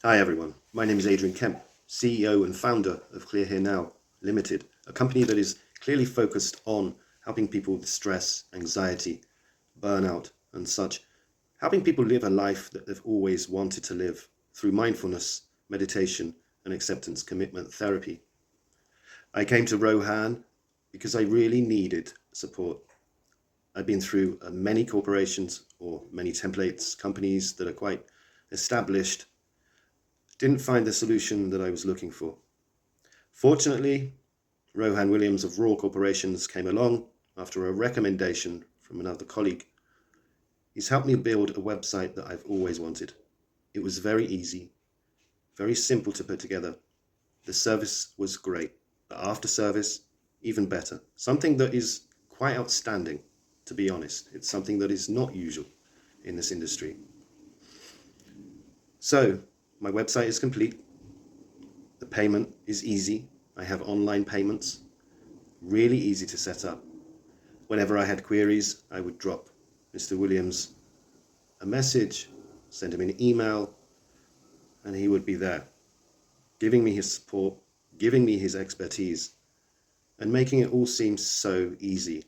Hi everyone, my name is Adrian Kemp, CEO and founder of Clear Here Now Limited, a company that is clearly focused on helping people with stress, anxiety, burnout and such, helping people live a life that they've always wanted to live through mindfulness, meditation and acceptance commitment therapy. I came to Rohan because I really needed support. I've been through many corporations or many templates, companies that are quite established. Didn't find the solution that I was looking for. Fortunately, Rohan Williams of Raw Corporations came along after a recommendation from another colleague. He's helped me build a website that I've always wanted. It was very easy, very simple to put together. The service was great. The after service, even better. Something that is quite outstanding, to be honest. It's something that is not usual in this industry. So, my website is complete. The payment is easy. I have online payments, really easy to set up. Whenever I had queries, I would drop Mr. Williams a message, send him an email, and he would be there, giving me his support, giving me his expertise, and making it all seem so easy.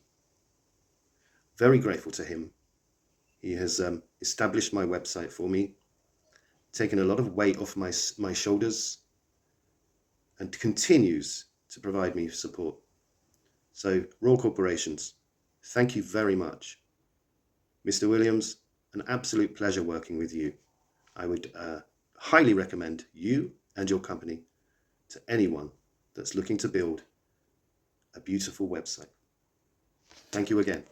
Very grateful to him. He has established my website for me, taken a lot of weight off my shoulders, and continues to provide me support. So, Raw Corporations, thank you very much. Mr. Williams, an absolute pleasure working with you. I would highly recommend you and your company to anyone that's looking to build a beautiful website. Thank you again.